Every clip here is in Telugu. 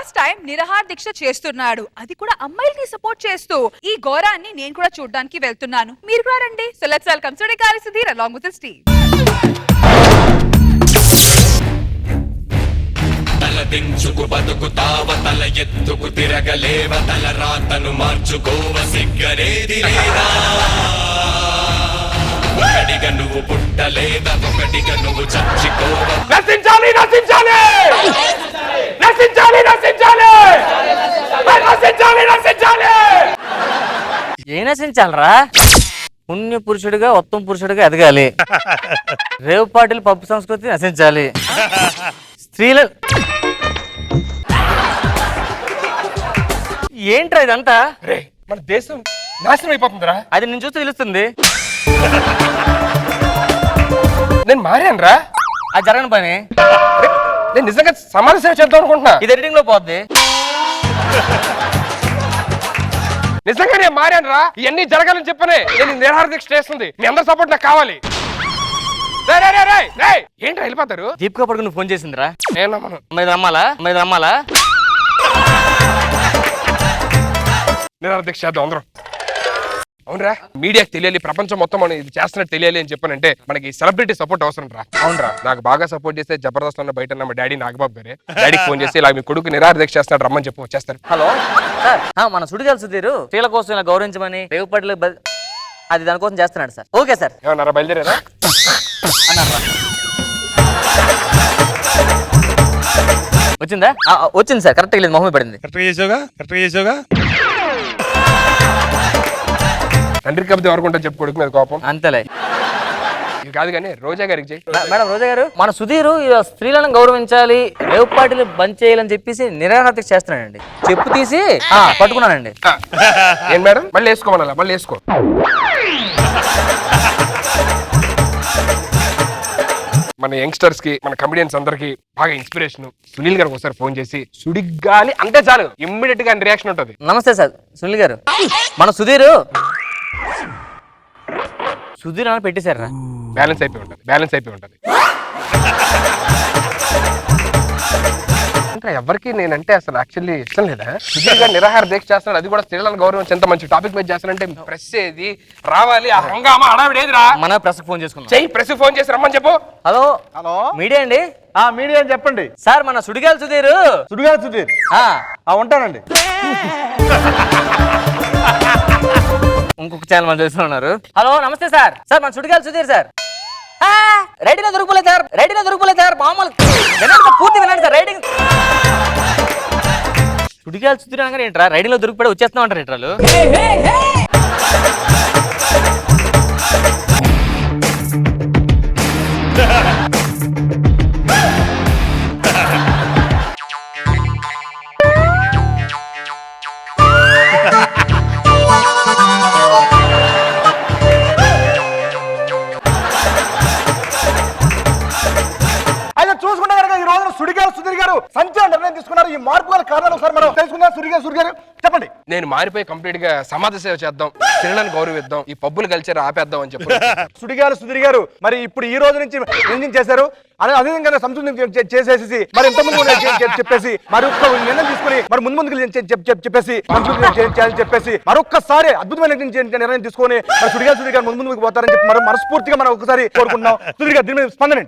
ఫస్ట్ టైం నిరాహార దీక్ష చేస్తున్నాడు, అది కూడా అమ్మాయిల్ని సపోర్ట్ చేస్తూ. ఈ ఘోరాన్ని నేను కూడా చూడడానికి వెళ్తున్నాను, మీరు కూడా రండి. So let's welcome Sudigali Sudheer along with his team. తల దించుకు బతుకుతావ, తల ఎత్తుకు తిరగలేవ, తల రాతను మార్చుకోవ, సిగ్గనేది లేదా? ఒకటిగా నువ్వు పుట్టలేదా, ఒకటిగా నువ్వు చచ్చిపోవ. నశించాలి నశించాలి నశించాలి నశించాలి నశించాలి నశించాలి. ఏ నశించాలరా? పుణ్య పురుషుడిగా ఉత్తమ పురుషుడిగా ఎదగాలి. రేవు పార్టీలు పప్పు సంస్కృతి నశించాలి. స్త్రీల ఏంట్రా ఇదంతా? రే మన దేశం నాశనం అయిపోతుందిరా. అది నేను చూస్తే తెలుస్తుంది. నేను మారాను రా. అది జరగని పని. నేను నిజంగా సమాజ సేవ చేద్దాం అనుకుంటున్నా. ఇది ఎడిటింగ్ లో పోద్ది. నిజంగా నేను మారాను రా. ఇవన్నీ జరగాలని చెప్పనే నేను నిరాహార దీక్ష చేస్తుంది. మీ అందరి సపోర్ట్ నాకు కావాలి. ఏంటి వెళ్ళిపోతారు? దీపికా పడుకుని నువ్వు ఫోన్ చేసిందిరా. నేను నమ్మను. మరి రమ్మాలా నిరాహార దీక్ష చేద్దాం అందరం. అవునరా, మీడియాకి తెలియాలి, ప్రపంచం మొత్తం మనం ఇది చేస్తున్నట్టు తెలియాలి అని చెప్పానంటే మనకి సెలబ్రిటీ సపోర్ట్ అవసరం రా. అవునరా, నాకు బాగా సపోర్ట్ చేస్తే జబర్దస్త్ లో బయట మా డాడీ నాగబాబు గారే. డాడీకి ఫోన్ చేసి ఇలా మీ కొడుకు నిరాహార దీక్ష చేస్తున్నాడు రమ్మని చెప్పి వచ్చేస్తారు. హలో సార్, మన సుడిగాలి సుధీర్ స్త్రీల కోసం ఇలా గౌరవించమని రేవు పార్టీలు అది దానికోసం చేస్తున్నాడు సార్. Okay sir. ఏమన్నారా, బయలుదేరారా? వచ్చిందా? వచ్చింది సార్. కరెక్ట్గా లేదు, మొహమే పడింది. కరెక్ట్గా చేసావుగా. తండ్రి కవిత ఎవరికి ఉంటుంది చెప్పు, కొడుకు మీద కోపం. అంతేలే. ఇది కాదు కానీ రోజా గారికి చెయ్యి. మేడం రోజా గారు, మన సుధీర్ స్త్రీలను గౌరవించాలి, రేవు పార్టీలు బంద్ చేయాలని చెప్పేసి నిరాహార దీక్ష చేస్తున్నాడండి. చెప్పు తీసి పట్టుకున్నానండి. ఏం మేడం మళ్ళీ వేసుకోమన్నా? మళ్ళీ వేసుకో. మన యంగ్స్టర్స్ కి, మన కమెడియన్స్ అందరికి బాగా ఇన్స్పిరేషన్. సునీల్ గారికి ఒకసారి ఫోన్ చేసి సుడిగాలి అంటే చాలు, ఇమ్మీడియట్ గా రియాక్షన్ ఉంటుంది. నమస్తే సార్ సునీల్ గారు. మన సుధీర్ అని పెట్టేశారా? బ్యాలెన్స్ అయిపోయి ఉంటుంది. ఇంకా ఎవరికి నేనంటే అసలు యాక్చువల్లీ ఇష్టం లేదా? సుధీర్ గారు నిరాహార దీక్ష చేస్తున్నాడు, అది కూడా స్త్రీలను గౌరవించి ఎంత మంచి టాపిక్ మీద చేస్తానంటే ప్రెస్ ఏది రావాలి, ఆ హంగామా హడావిడేదిరా. మన ప్రెస్ ఫోన్ చేసుకున్నాం. చెయ్యి, ప్రెస్ ఫోన్ చేసి రమ్మని చెప్పు. హలో మీడియా అండి. మీడియా అని చెప్పండి సార్. మన సుడిగాలి సుధీర్ ఉంటానండి. ఇంకొక ఛానల్ మన తెలుసు ఉన్నారు. హలో నమస్తే సార్. సార్ మన సుడిగాలి సుధీర్ సార్. రైడింగ్ దొరుకుపోలేదు సార్. మామూలు పూర్తి వినండి సార్. రైడింగ్ సుడిగాలి సుధీర్ అనగానే ఏంట్రా, రైడింగ్ లో దొరికిపోయి వచ్చేస్తున్నాం అంటారు ఏంట్రాలు. సంచలన నిర్ణయం తీసుకున్నారు. ఈ మార్పు గల కారణాలు ఒకసారి మనం తెలుసుకుందాం. సుడిగారు గారు చెప్పండి. నేను మారిపోయి కంప్లీట్ గా సమాజ సేవ చేద్దాం, స్త్రీలను గౌరవిద్దాం, ఈ పబ్బులు కల్చర్ ఆపేద్దాం అని చెప్పి సుడిగారు గారు మరి ఇప్పుడు ఈ రోజు నుంచి నిర్ణయం చేశారు. అదే విధంగా సంతృప్తి చేసేసి మరి ఇంతకుముందు చెప్పేసి మరొక నిర్ణయం తీసుకుని మరి ముందు చెప్పేసి చెప్పేసి మరొక్కసారి అద్భుతమైన నిర్ణయం తీసుకొని మరి సుడిగారు గారు ముందుకు పోతారని చెప్పి మరి మనస్ఫూర్తిగా మనం ఒకసారి కోరుకుంటున్నాం. సుధీర్ గారు దీని మీద స్పందన.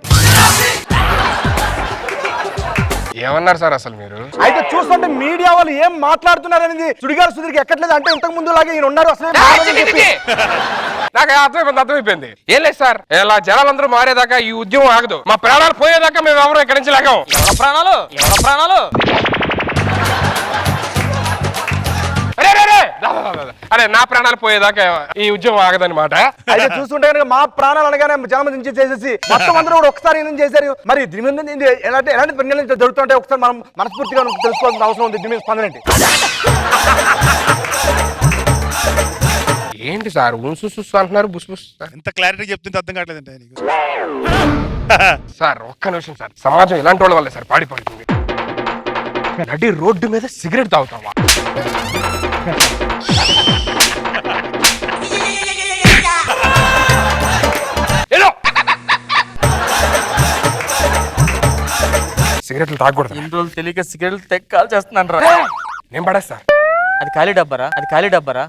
ఏమన్నారు సార్ అసలు మీరు? అయితే చూస్తుంటే మీడియా వాళ్ళు ఏం మాట్లాడుతున్నారు అనేది సుడిగారు ఎక్కట్లేదు. అంటే ఇంతకు ముందు లాగే ఈయన ఉన్నారు అసలు. నాకు అర్థమైపోయింది. ఏం లేదు సార్, ఇలా జనాలందరూ మారేదాకా ఈ ఉద్యమం ఆగదు. మా ప్రాణాలు పోయేదాకా మేము ఎవరు ఇక్కడి నుంచి లాగాం. ఎవరి ప్రాణాలు అరే నా ప్రాణాలు పోయేదాకా ఈ ఉద్యమం ఆగదనమాట. అయితే చూస్తుంటే కనుక మా ప్రాణాలు అనగానే జనం చేసేసి మొత్తం అందరూ కూడా ఒకసారి ఏం చేశారు. మరి దీని మీద ఎలాంటి నిర్ణయాలు జరుగుతుంటే ఒకసారి మనం మనస్ఫూర్తిగా తెలుసుకోవాల్సిన అవసరం ఉంది. దీని మీద స్పందన ఏంటి సార్ ఉన్సు అంటున్నారు, బుస్ ఎంత క్లారిటీ చెప్తుంటే అర్థం కావట్లేదంటే సార్. ఒక్క నిమిషం సార్, సమాజం ఇలాంటి వాళ్ళ వల్లే సార్ పాడిపోతుంది. నడి రోడ్డు మీద సిగరెట్ తాగుతావా? సిగరెట్లు తాగకూడదు. ఇన్ని రోజులు తెలియక సిగరెట్లు తెగ కాల్ చేస్తున్నాను రా. నేను పడేస్తా. అది ఖాళీ డబ్బరా, అది ఖాళీ డబ్బరా.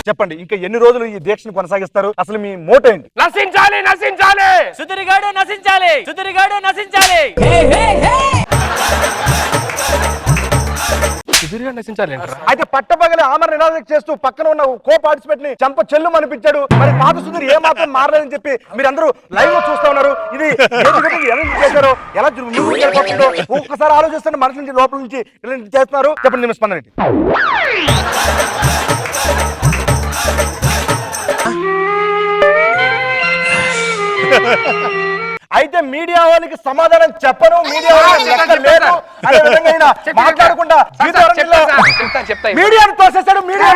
చెప్పండి, ఇంకా ఎన్ని రోజులు ఈ దీక్షను కొనసాగిస్తారు? అసలు మీ మోటో ఏంటి? నశించాలి, నశించాలి, సుధీర్గాడు నశించాలి, సుధీర్గాడు నశించాలి. సుధీర్గా నశించాలి అంటారా? అయితే పట్టపగలి ఆమర నినాదం చేస్తూ పక్కన ఉన్న కో పార్టిసిపేట్ ని చంప చెల్లు అనిపించాడు. మరి పాత సుధీర్ ఏ మాత్రం మారలేదని చెప్పి మీరందరూ లైవ్ లో చూస్తా ఉన్నారు. ఇది ఎలా చేశారో, ఎలా ముందుకు వెళ్ళిపోతుందో ఒక్కసారి ఆలోచిస్తుంటే మనసు నుంచి లోపల నుంచి ఇలా చేస్తున్నారు. చెప్పండి మీ స్పందన ఏంటి? అయితే మీడియా వాళ్ళకి సమాధానం చెప్పను, మీడియా వాళ్ళకి లెక్క లేదు అనే విధంగా ఆయన మాట్లాడకుండా మీడియాను తోసేశాడు. మీడియా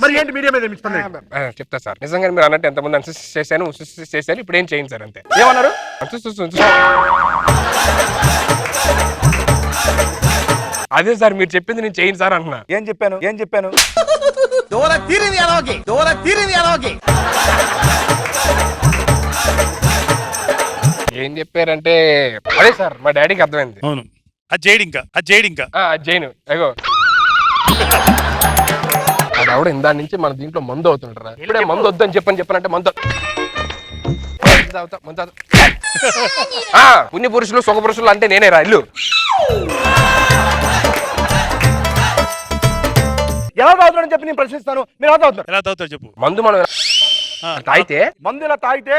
మరి ఏంటి మీడియా మీద చెప్తా సార్. నిజంగా మీరు అన్నట్టు ఎంతమంది అన్సిస్ట్ చేశాను, చేశాను, ఇప్పుడు ఏం చేయండి సార్ అంతే. ఏమన్నారు? అదే సార్ మీరు చెప్పింది నేను చేయండి సార్ అంటున్నా. ఏం చెప్పాను? ఏం చెప్పారంటే అదే సార్ మా డాడీకి అర్థమైంది. అవును, అది చేయడు ఇంకా అది చేయను. అగో అది ఆవిడ ఇందా నుంచి మన దీంట్లో మందు అవుతుంటారా? ఇప్పుడే మందు వద్దని చెప్పానంటే మందు పుణ్య పురుషులు సుఖ పురుషులు అంటే నేనే రా. ఇల్లు ఎలా తాగుతాడని చెప్పి నేను ప్రశ్నిస్తాను. మీరు ఎలా తాగుతారు? చెప్పు. మందు మనం తాగితే మందు ఇలా తాగితే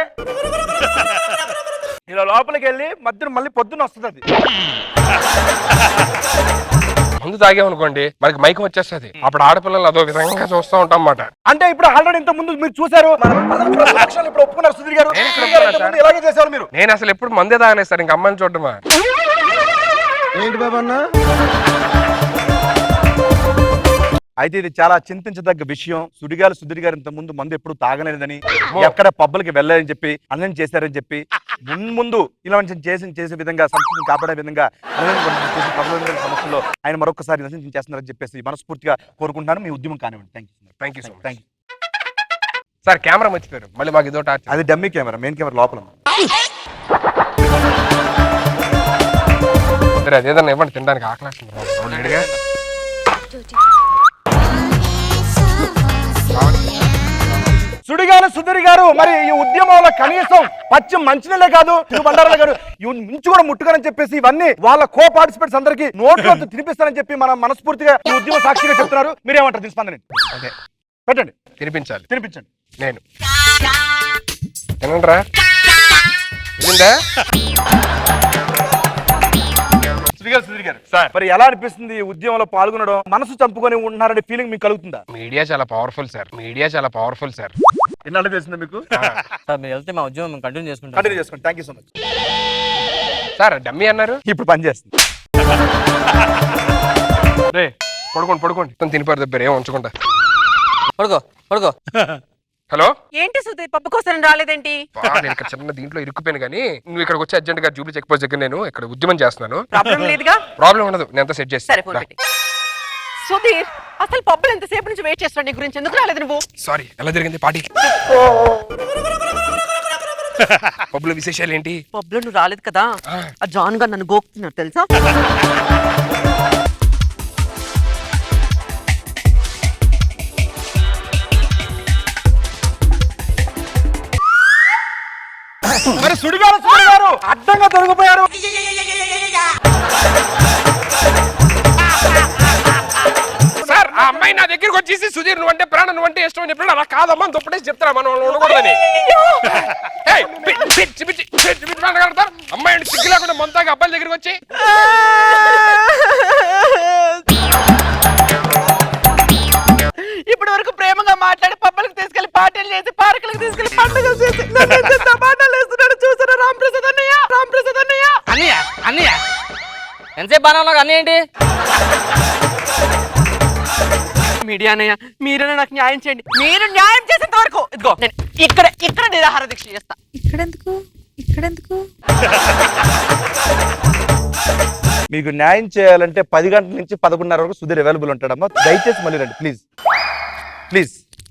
ఇలా లోపలికి వెళ్ళి మధ్యలో మళ్ళీ పొద్దున్న వస్తుంది. అది మందు తాగామనుకోండి మనకి మైకం వచ్చేస్తుంది. అప్పుడు ఆడపిల్లలు అదో విధంగా చూస్తూ ఉంటాం అన్నమాట. అంటే ఇప్పుడు ఆల్రెడీ ఇంత ముందు మీరు చూసారు, ఇప్పుడు ఒప్పుకున్నారు సుధీర్ గారు. ఇలాగే చేసేవాళ్ళు మీరు. నేను అసలు ఎప్పుడు మందే తాగలేదు సార్. ఇంక అమ్మాయిని చూడటమా? ఏంటి బాబన్న? అయితే ఇది చాలా చింతించదగ్గ విషయం. సుధీర్ గారు ఇంత ముందు మందు ఎప్పుడు తాగలేదని, ఎక్కడ పబ్బులకి వెళ్ళారని చెప్పి, అన్నం చేశారని చెప్పి, ముందు ఇలా చేసే విధంగా సంస్కృతిని కాపాడే విధంగా సమస్యల్లో ఆయన మరొకసారి నశించి చేస్తున్నారని చెప్పేసి మనస్ఫూర్తిగా కోరుకుంటున్నాను. మీ ఉద్యమం కానివ్వండి. Thank you so much. Sir camera మర్చిపోయారు మళ్ళీ మాకు ఇదో టార్చ్. అది డమ్మీ కెమెరా, మెయిన్ కెమెరా లోపల. సరే అదేదన్నా ఇవ్వండి, తినడానికి ఆకలేస్తుంది. సుడిగారు సుధీర్ గారు మరి ఈ ఉద్యమంలో కనీసం పచ్చి మంచినీళ్ళే కాదు, బండారాలే కాదు, మించి కూడా ముట్టుకోనని చెప్పేసి ఇవన్నీ వాళ్ళ కో పార్టిసిపేట్స్ అందరికి నోట్లో తినిపిస్తారని చెప్పి మనం మనస్ఫూర్తిగా ఈ ఉద్యమ సాక్షిగా చెప్తున్నారు. మీరేమంటారు? తీసుకుందని అదే పెట్టండి, తినిపించండి. నేను తినండిరా. సుధీర్ గారు మరి ఎలా అనిపిస్తుంది ఈ ఉద్యమంలో పాల్గొనడం? మనసు చంపుకొని ఉంటున్నారనే ఫీలింగ్ మీకు కలుగుతుందా? మీడియా చాలా పవర్ఫుల్ సార్. ఎన్నాళ్ళు తెలిసిందా మీకు? సార్ మీరు వెళ్తే మా ఉద్యమం కంటిన్యూ చేసుకుంటాం. Thank you so much. Sir dummy అన్నారు, ఇప్పుడు పని చేస్తుంది. పడుకోండి తినిపారు దగ్గర ఏం ఉంచకుండా. పడుకో. హలో, ఏంటి సుధీర్ పప్పు కోసం రాలేదేంటి? నేను ఇక్కడ చిన్న దీంట్లో ఇరుక్కుపోయాను కానీ నువ్వు ఇక్కడికి వచ్చి అర్జెంట్ గా జూబ్లీ చెక్ పోస్ట్ దగ్గర నేను ఇక్కడ ఉద్యమం చేస్తున్నాను. ప్రాబ్లం లేదుగా? ప్రాబ్లం ఉండదు, నేను అంతా సెట్ చేస్తాను. సుధీర్ అసలు పప్పులు ఎంతసేపు నుంచి వెయిట్ చేస్తాను, నీ గురించి ఎందుకు రాలేదు నువ్వు? సారీ, ఎలా జరిగింది పార్టీ? పబ్బుల విశేషాలు ఏంటి? పబ్బులో నువ్వు రాలేదు కదా, ఆ జాన్ గారు నన్ను గోకుతున్నారు తెలుసా? మరి సుడిగారు అడ్డంగా దొరికిపోయారు. సార్ ఆ అమ్మాయి నా దగ్గరికి వచ్చేసి సుధీర్ నువ్వంటే ప్రాణం, నువ్వంటే ఇష్టం అని చెప్పిన అలా కాదమ్మా దుప్పటేసి చెప్తారా మనం ఉండకూడదని. అమ్మాయి సిగ్గు లేకుండా మొంతాగా అబ్బాయి దగ్గరికి వచ్చి ఇప్పటి వరకు ప్రేమగా మాట్లాడి పబ్బులకు తీసుకెళ్లి పార్టీలు చేసి పార్కులకు తీసుకెళ్లి పండుగలు చేసి టమాటాలు వేస్తున్నాడు చూసారా? రాంప్రసాద్ అన్నయ్య ఎంతసేపు బాగా ఉన్నావు? అన్నీ ఏంటి? మీడియా అన్నయ్య మీరైనా నాకు న్యాయం చేయండి. మీరు న్యాయం చేసేంత వరకు ఇదిగో నేను ఇక్కడ నిరాహార దీక్ష చేస్తా. ఇక్కడెందుకు? మీకు న్యాయం చేయాలంటే 10 గంటల నుంచి 11:30 వరకు సుధీర్ అవైలబుల్ ఉంటాడమ్మా. దయచేసి మళ్ళీ రండి ప్లీజ్.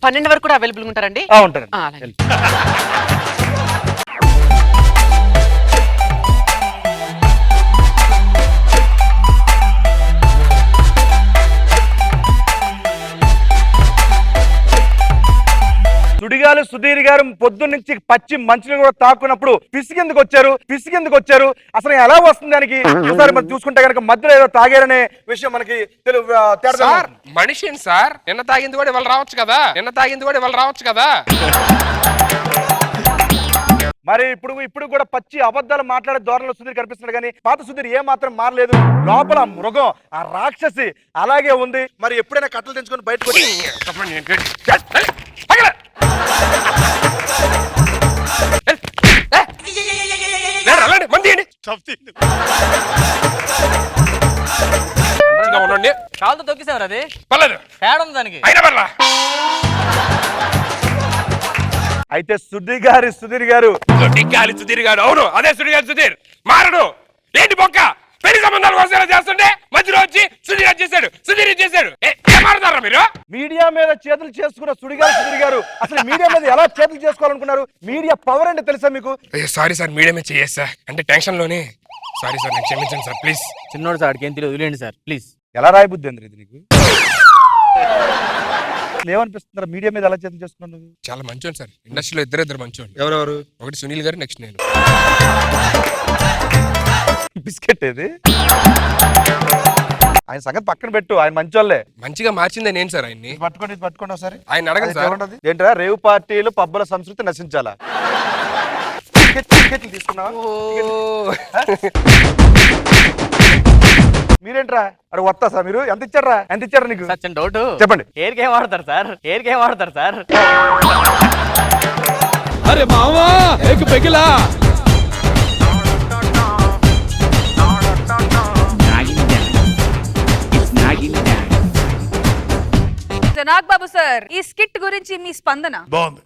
12 వరకు కూడా అవైలబుల్ ఉంటారండి ఉంటాను అలాగే. సుడిగాలి సుధీర్ గారు పొద్దున్న నుంచి పచ్చి మంచిని కూడా తాకున్నప్పుడు ఫిష్ ఎందుకు వచ్చారు అసలు ఎలా వస్తుంది దానికి ఒకసారి మనం చూసుకుంటే కనుక మధ్యలో ఏదో తాగారనే విషయం మనకి తేడా సార్ మనిషిని సార్ నిన్న తాగింది కూడా ఇవాళ రావచ్చు కదా మరి ఇప్పుడు కూడా పచ్చి అబద్ధాలు మాట్లాడే ధోరణిలో సుధీర్ కనిపిస్తున్నాడు కానీ పాత సుధీర్ ఏ మాత్రం మారలేదు లోపల మృగం ఆ రాక్షసి అలాగే ఉంది మరి ఎప్పుడైనా కట్టలు తెంచుకొని బయటకు వచ్చి ఉండండి కాలుతో తొక్కిసేవారు అది పర్లేదు తేడా ఉంది దానికి అయినా పర్లా అయితే సుధీర్ గారు గాలి సుధీర్ గారు అవును అదే సుధీర్ మారడు ఏంటి బొక్క పెళ్లి సంబంధాలు వరుసగా చేస్తుంటే మధ్యలో వచ్చి సుధీర్ చేశాడు ఏం మారుతారా మీరు మీడియా మీద చేతులు చేసుకున్న సుధీర్ గారు అసలు మీడియా మీద ఎలా చేతులు చేసుకోవాలనుకున్నారు మీడియా పవర్ అంటే తెలుసా మీకు సారీ సార్ మీడియా మీద చేయదు సార్ అంటే టెన్షన్ లోనే సారీ సార్ నాకు క్షమించండి సార్ ప్లీజ్ చిన్నోడు సార్ ఏం తెలియదు వదిలేండి సార్ ప్లీజ్ ఎలా రాయబుద్ధి అండి ఇది నీకు ఏమనిపిస్తున్నారు మీడియా మీద ఎలా చేతులు చేసుకున్నావు నువ్వు చాలా మంచోండి సార్ ఇండస్ట్రీలో ఇద్దరు మంచోండి ఎవరెవరు ఒకటి సునీల్ గారు నెక్స్ట్ నేను బిస్కెట్ ఏది ఆయన సంగతి పక్కన పెట్టు ఆయన మంచోళ్ళే మంచిగా మార్చిందే నేను సార్ ఆయన్ని పట్టుకోండి ఒకసారి ఆయన అడగండి సార్ ఏంట్రా రేవు పార్టీలు పబ్బుల సంస్కృతి నశించాలా తీసుకున్నావా మీరేంట్రా అక్కడ వస్తా సార్ మీరు ఎంత ఇచ్చారా నీకు సార్ చిన్న డౌట్ చెప్పండి హెయిర్కి ఏం వాడతారు సార్ అరే మావా ఏక్ పెగిలా నాగ్ బాబు సార్ ఈ స్కిట్ గురించి మీ స్పందన బాగుంది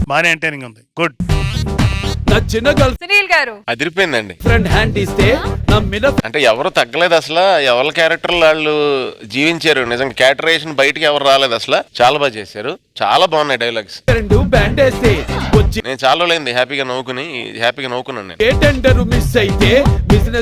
బాగానే ఎంటర్టైనింగ్ ఉంది గుడ్ నా చిన్న గర్ల్ సునీల్ గారు అదిరిపోయిందండి ఫ్రెండ్ హ్యాండ్ ఇస్తే నా మీద అంటే ఎవరు తగ్గలేదు అసలు ఎవరి క్యారెక్టర్ వాళ్ళు జీవించారు నిజంగా క్యారెక్టరేషన్ బయటికి ఎవరు రాలేదు అసలు చాలా బాగా చేశారు చాలా బాగున్నాయి డైలాగ్స్ రెండు బ్యాండ్ వేస్తే వచ్చి నేను చాలా లేంది హ్యాపీగా నవ్వుకున్నాను నేను ఏ టెండర్ మిస్ అయితే బిజినెస్